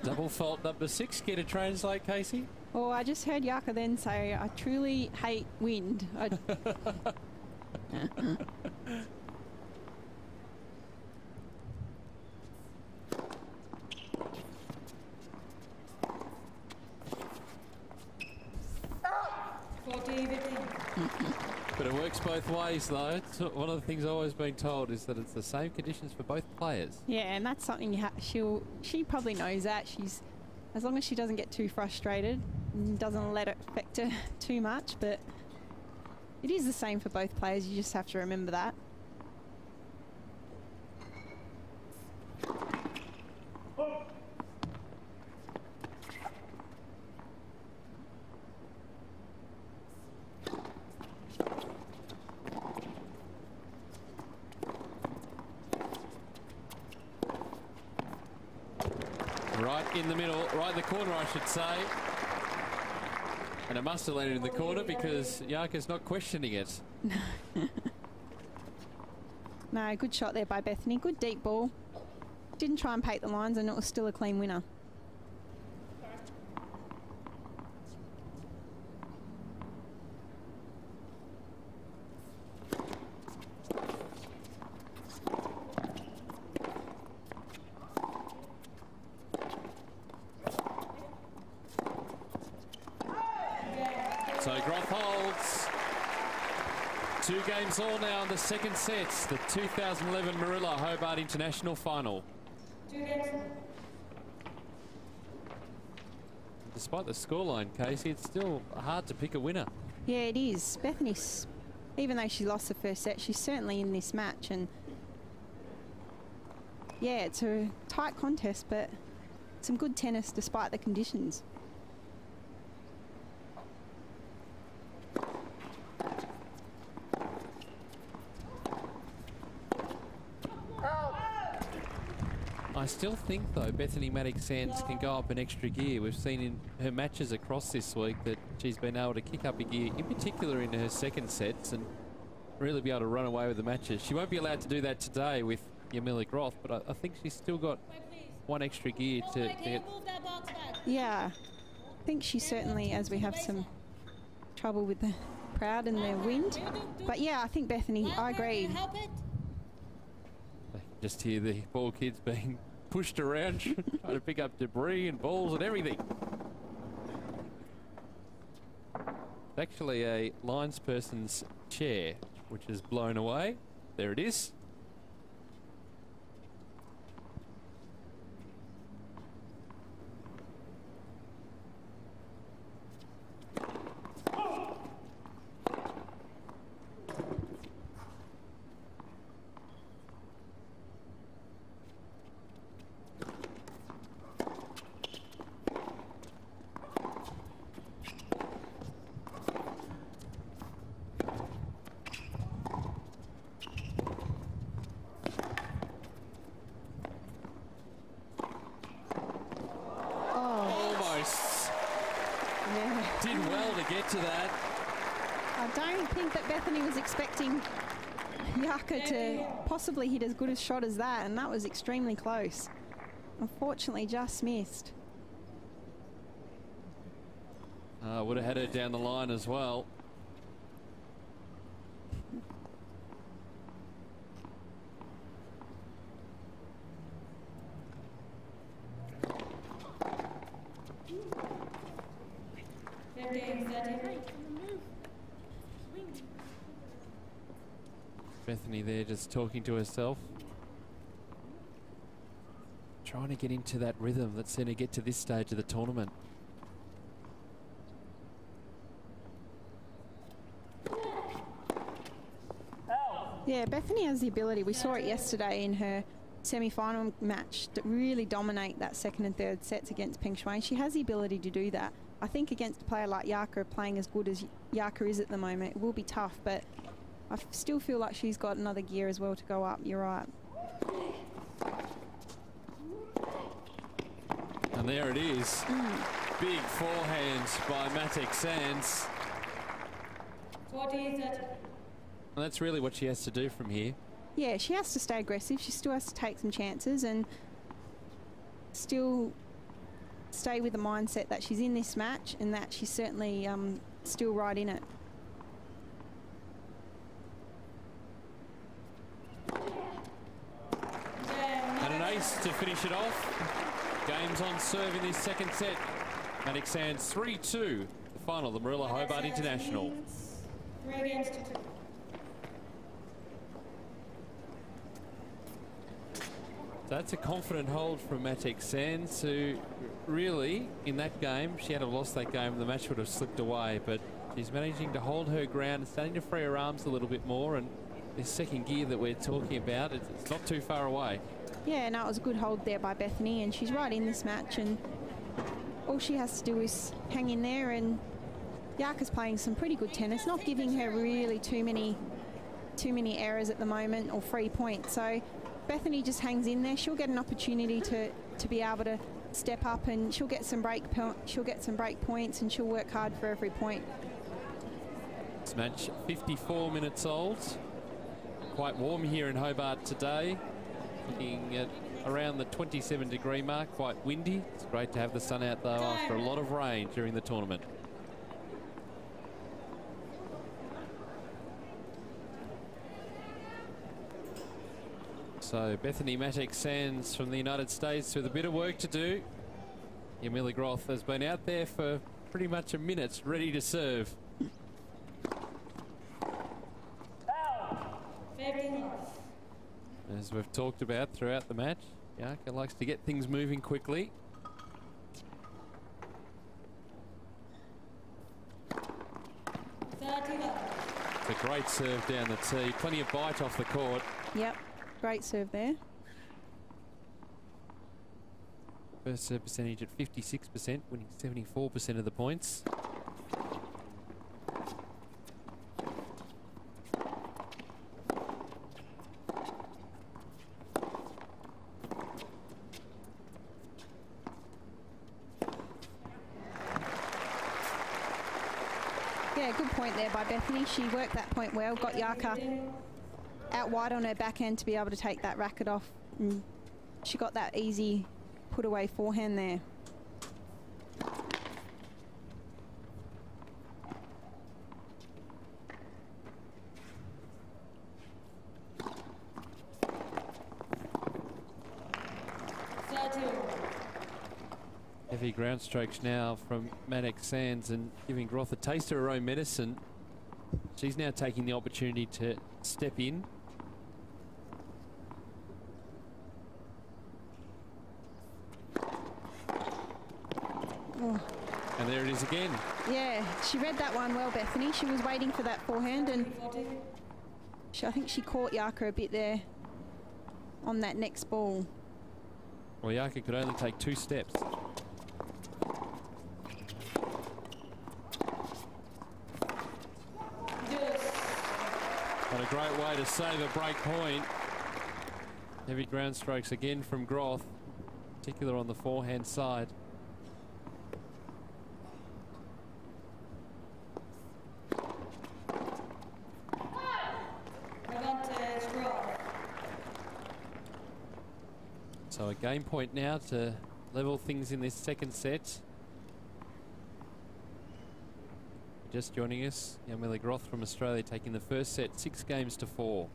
Double fault number 6, care to translate, Casey? Oh, I just heard Jarka then say, I truly hate wind. But it works both ways, though. It's one of the things I've always been told is that it's the same conditions for both players. Yeah, and that's something she probably knows that. As long as she doesn't get too frustrated and doesn't let it affect her too much, but it is the same for both players. You just have to remember that. Right in the middle, right in the corner, I should say. And it must have landed in the corner because Jarka's not questioning it. No, good shot there by Bethanie. Good deep ball. Didn't try and paint the lines, and it was still a clean winner. 2 games all now in the second sets. The 2011 Moorilla Hobart International Final. 2 games. Despite the scoreline, Casey, it's still hard to pick a winner. Yeah, it is. Bethany, even though she lost the first set, she's certainly in this match. And yeah, it's a tight contest, but some good tennis despite the conditions. I still think, though, Bethanie Mattek-Sands can go up an extra gear. We've seen in her matches across this week that she's been able to kick up a gear, in particular in her second sets, and really be able to run away with the matches. She won't be allowed to do that today with Jarmila Groth, but I think she's still got 1 extra gear to get. Yeah, I think she certainly, as we have some trouble with the crowd and the wind. But yeah, I think Bethanie, I agree. Just hear the ball kids being pushed around, trying to pick up debris and balls and everything. It's actually a linesperson's chair, which is blown away. There it is. Did well to get to that. I don't think that Bethanie was expecting Jarka to possibly hit as good a shot as that, and that was extremely close. Unfortunately, just missed. Would have had her down the line as well. Bethanie there just talking to herself. Trying to get into that rhythm that's going to get to this stage of the tournament. Yeah, Bethanie has the ability, we saw it yesterday in her semi-final match, to really dominate that second and third sets against Peng Shuai. She has the ability to do that. I think against a player like Jarka, playing as good as Jarka is at the moment, it will be tough, but I still feel like she's got another gear as well to go up. You're right. And there it is. Big forehand by Mattek-Sands. And that's really what she has to do from here. Yeah, she has to stay aggressive. She still has to take some chances and still stay with the mindset that she's in this match and that she's certainly still right in it. And an ace to finish it off. Games on serve in this second set. Mattek-Sands 3-2. The final, the Moorilla Hobart International. 3 games to 2. That's a confident hold from Mattek-Sands, who really, in that game, she had have lost that game, the match would have slipped away, but she's managing to hold her ground and starting to free her arms a little bit more, and this second gear that we're talking about, it's not too far away. Yeah, no, it was a good hold there by Bethanie, and she's right in this match, and all she has to do is hang in there, and Jarka's playing some pretty good tennis, not giving her really too many errors at the moment or free points, so Bethanie just hangs in there. She'll get an opportunity to be able to step up, and she'll get some break points, and she'll work hard for every point. This match 54 minutes old. Quite warm here in Hobart today. Looking at around the 27-degree mark. Quite windy. It's great to have the sun out though after a lot of rain during the tournament. So Bethanie Mattek-Sands from the United States with a bit of work to do. Jarmila Groth has been out there for pretty much a minute, ready to serve. As we've talked about throughout the match, Jarka likes to get things moving quickly. It's a great serve down the tee. Plenty of bite off the court. Yep, great serve there. First serve percentage at 56%, winning 74% of the points. Yeah, good point there by Bethanie. She worked that point well, got Jarka out wide on her backhand to be able to take that racket off. And she got that easy put away forehand there. Heavy ground strokes now from Mattek-Sands and giving Groth a taste of her own medicine. She's now taking the opportunity to step in. Oh. And there it is again. Yeah, she read that one well, Bethanie. She was waiting for that forehand, and I think she caught Jarka a bit there on that next ball. Well, Jarka could only take 2 steps. What a great way to save a break point. Heavy ground strokes again from Groth, particularly on the forehand side. So a game point now to level things in this second set. Just joining us, Jarmila Groth from Australia taking the first set 6 games to 4.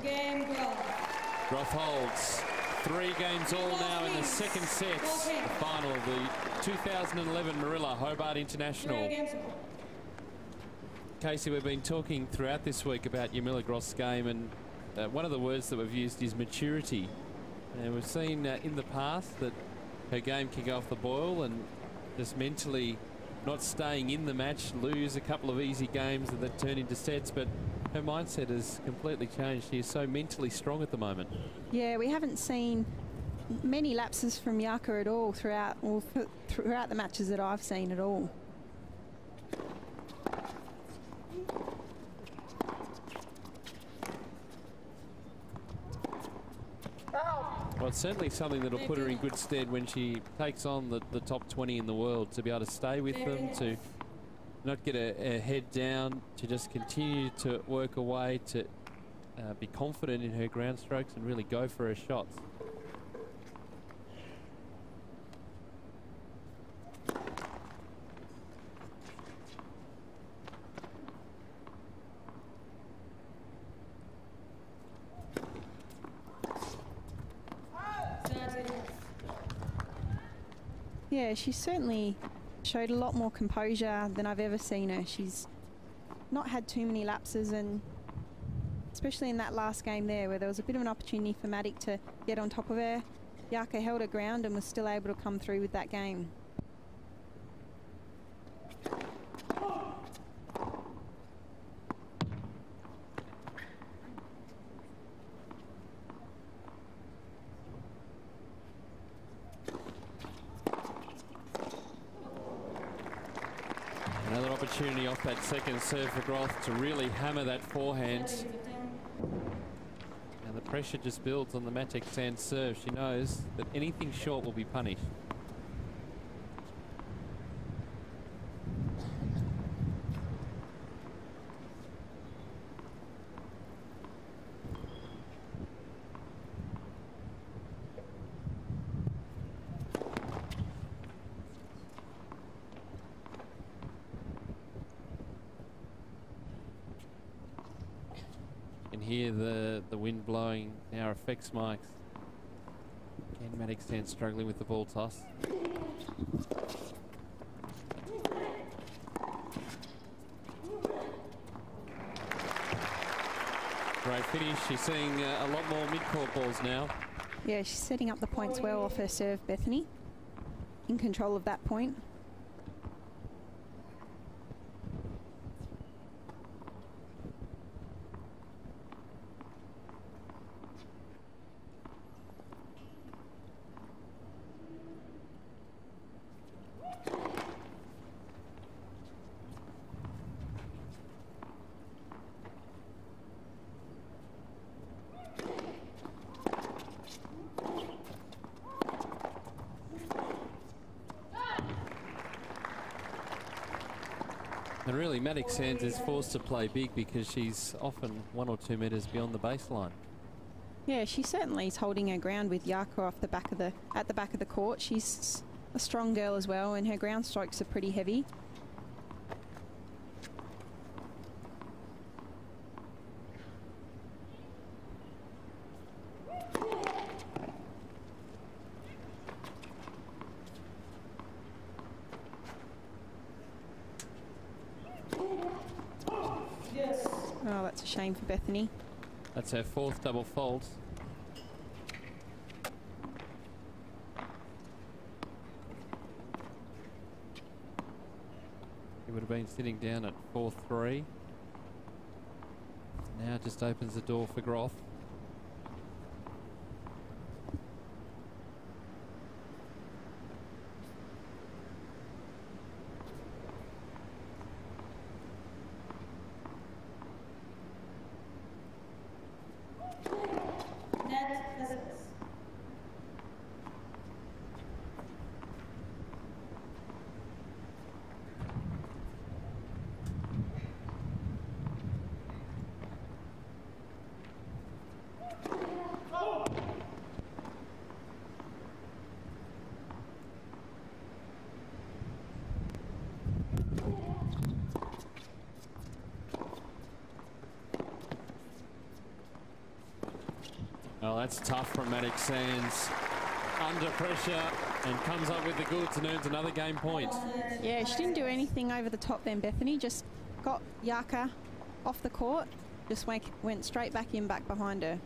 Game Groth holds 3 games all now in the second set. The final of the 2011 Moorilla Hobart International. Casey, we've been talking throughout this week about Jarmila Groth's game, and one of the words that we've used is maturity. And we've seen in the past that her game can go off the boil and just mentally not staying in the match, lose a couple of easy games that turn into sets, but her mindset has completely changed. She is so mentally strong at the moment. Yeah, we haven't seen many lapses from Jarka at all throughout the matches that I've seen at all. Well, it's certainly something that'll put her in good stead when she takes on the top 20 in the world, to be able to stay with them, to not get her head down, to just continue to work away, to be confident in her ground strokes and really go for her shots. Yeah, she certainly showed a lot more composure than I've ever seen her. She's not had too many lapses, and especially in that last game there where there was a bit of an opportunity for Mattek to get on top of her, Jarka held her ground and was still able to come through with that game. Another opportunity off that second serve for Groth to really hammer that forehand. And the pressure just builds on the Mattek-Sands serve. She knows that anything short will be punished. hear the wind blowing our effects mics. Again, Mattek-Sands struggling with the ball toss. Great finish. She's seeing a lot more mid-court balls now. Yeah, she's setting up the points well off her serve, Bethanie. In control of that point. And really, Mattek-Sands is forced to play big because she's often 1 or 2 metres beyond the baseline. Yeah, she certainly is holding her ground with Jarka off the back of at the back of the court. She's a strong girl as well, and her ground strokes are pretty heavy. Oh, that's a shame for Bethanie. That's her 4th double fault. He would have been sitting down at 4-3. Now just opens the door for Groth. Well, that's tough from Mattek-Sands. Under pressure and comes up with the goods and earns another game point. Yeah, she didn't do anything over the top then, Bethanie. Just got Jarka off the court. Just went straight back in, back behind her.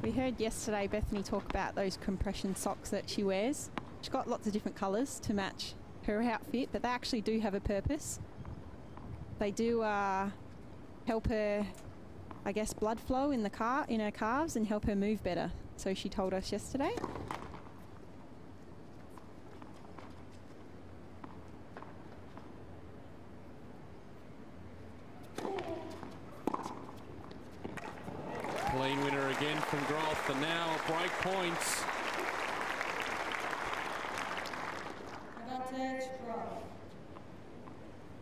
We heard yesterday Bethanie talk about those compression socks that she wears. She's got lots of different colours to match her outfit, but they actually do have a purpose. They do help her, I guess, blood flow in her calves and help her move better. So she told us yesterday. Clean winner again from Groth, and now break points. Advantage, Groth.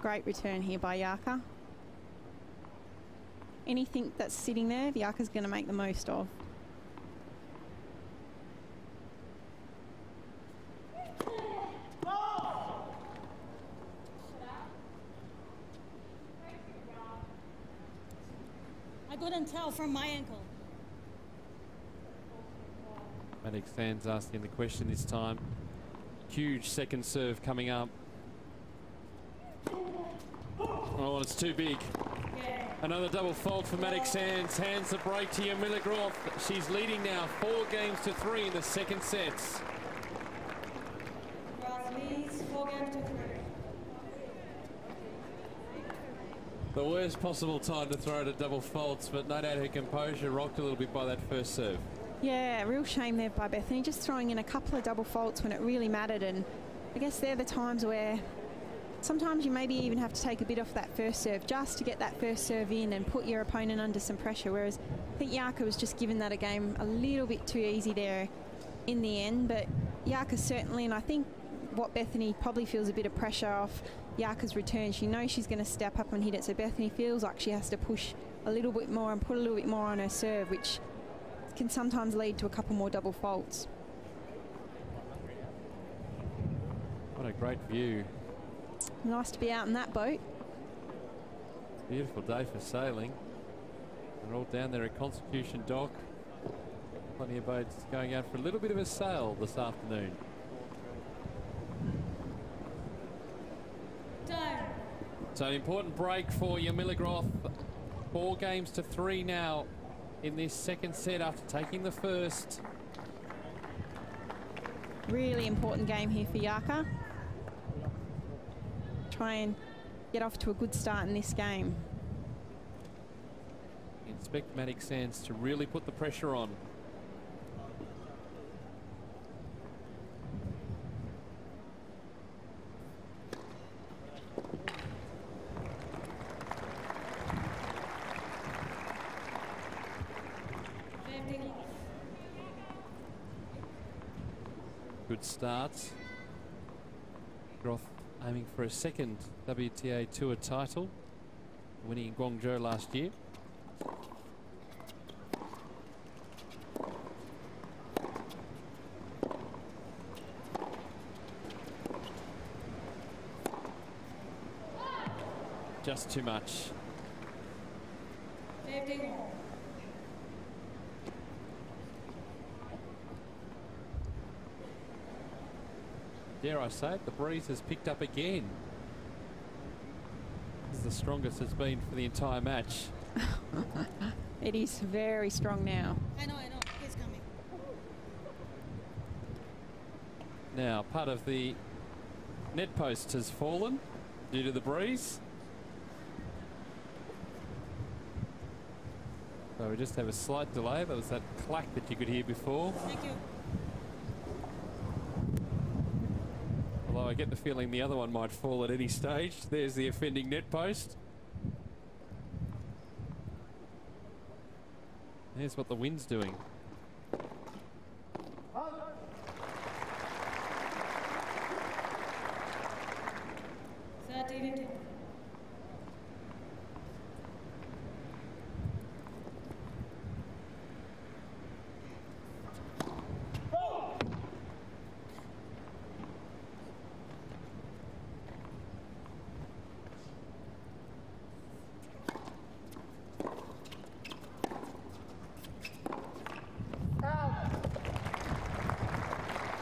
Great return here by Jarka. Anything that's sitting there, Jarka's going to make the most of. I couldn't tell from my ankle. Mattek-Sands asking the question this time. Huge second serve coming up. Oh, it's too big. Another double fault for Mattek-Sands. Hands the break to Jarmila Groth. She's leading now 4-3 in the second sets. Groth leads 4-3. The worst possible time to throw to double faults, but no doubt her composure rocked a little bit by that first serve. Yeah, real shame there by Bethanie, just throwing in a couple of double faults when it really mattered, and I guess they're the times where sometimes you maybe even have to take a bit off that first serve just to get that first serve in and put your opponent under some pressure, whereas I think Jarka was just given that a game a little bit too easy there in the end. But Jarka certainly, and I think what Bethanie probably feels a bit of pressure off Jarka's return. She knows she's going to step up and hit it, so Bethanie feels like she has to push a little bit more and put a little bit more on her serve, which can sometimes lead to a couple more double faults. What a great view. Nice to be out in that boat. Beautiful day for sailing. They're all down there at Constitution Dock. Plenty of boats going out for a little bit of a sail this afternoon. So an important break for Jarmila Groth. 4 games to 3 now in this second set after taking the first. Really important game here for Jarka. Try and get off to a good start in this game. Expect Mattek-Sands to really put the pressure on. Good starts. Groth aiming for a second WTA Tour title, winning in Guangzhou last year. Just too much. 51. Dare I say it, the breeze has picked up again. This is the strongest it's been for the entire match. It is very strong now. I know. He's coming. Now, part of the net post has fallen due to the breeze. So we just have a slight delay. There was that clack that you could hear before. Thank you. Although I get the feeling the other one might fall at any stage. There's the offending net post. Here's what the wind's doing.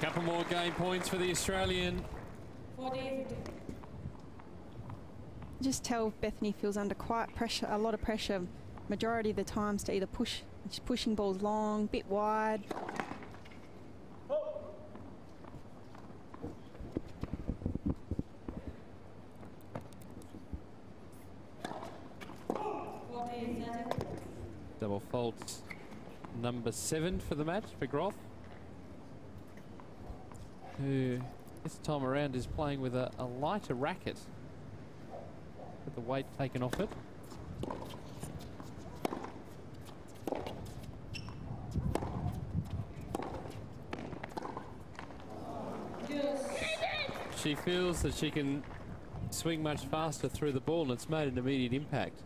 Couple more game points for the Australian. 40. Just tell Bethanie feels under quite pressure, a lot of pressure, majority of the times to either push. She's pushing balls long, bit wide. Double fault number 7 for the match for Groth, who this time around is playing with a lighter racket with the weight taken off it. She feels that she can swing much faster through the ball, and it's made an immediate impact.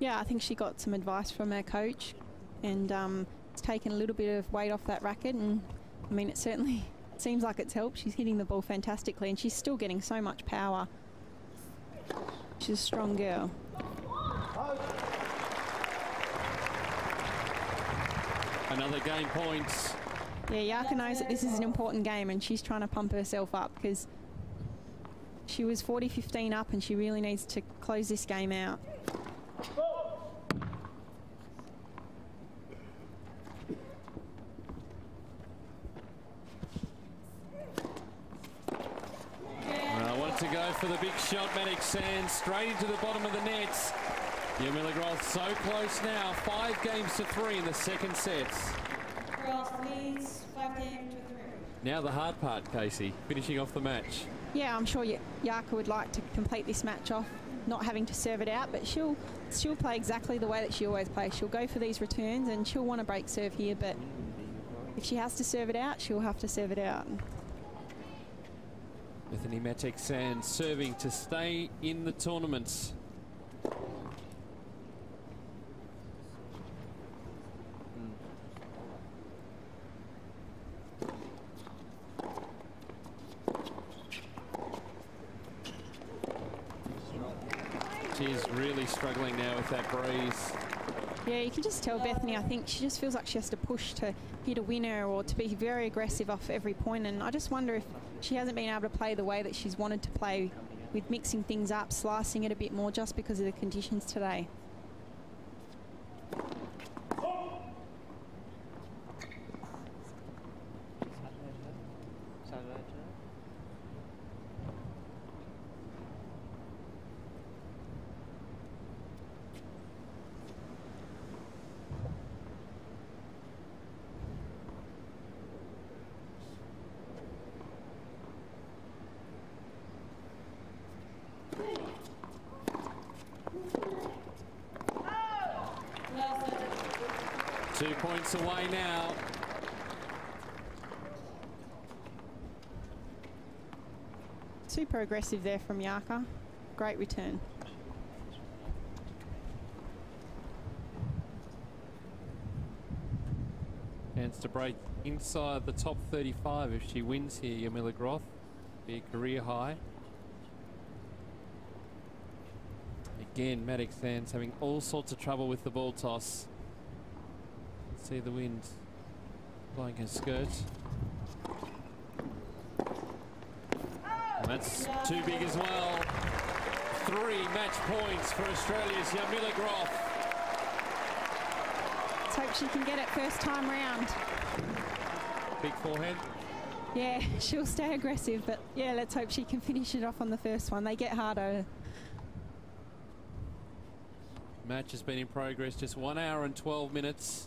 Yeah, I think she got some advice from her coach, and it's taken a little bit of weight off that racket, and I mean, it certainly seems like it's helped. She's hitting the ball fantastically, and she's still getting so much power. She's a strong girl. Another game point. Yeah, Jarka knows that this is an important game, and she's trying to pump herself up because she was 40-15 up, and she really needs to close this game out. To go for the big shot, Mattek-Sands straight into the bottom of the nets. Jarmila Groth so close now, 5 games to 3 in the second sets. Groth leads 5 games to 3. Now the hard part, Casey, finishing off the match. Yeah, I'm sure Jarka would like to complete this match off, not having to serve it out, but she'll play exactly the way that she always plays. She'll go for these returns and she'll want to break serve here, but if she has to serve it out, she'll have to serve it out. Bethanie Mattek-Sands serving to stay in the tournament. She's really struggling now with that breeze. Yeah, you can just tell Bethanie, I think she just feels like she has to push to hit a winner or to be very aggressive off every point. And I just wonder if she hasn't been able to play the way that she's wanted to play, with mixing things up, slicing it a bit more just because of the conditions today. Two points away now. Super aggressive there from Jarka. Great return. Chance to break inside the top 35 if she wins here, Jarmila Groth. Be a career high. Again, Mattek-Sands having all sorts of trouble with the ball toss. See the wind blowing her skirt. And that's too big as well. 3 match points for Australia's Jarmila Groth. Let's hope she can get it first time round. Big forehand. Yeah, she'll stay aggressive, but yeah, let's hope she can finish it off on the first one. They get harder. Match has been in progress just 1 hour and 12 minutes.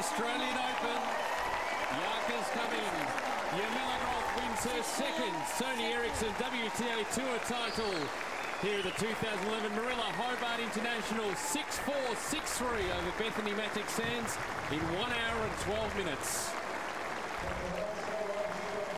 Australian Open. Jarka's coming. Jarmila Groth wins her second Sony Ericsson WTA Tour title here at the 2011 Moorilla Hobart International. 6-4, 6-3 over Bethanie Mattek-Sands in 1 hour and 12 minutes.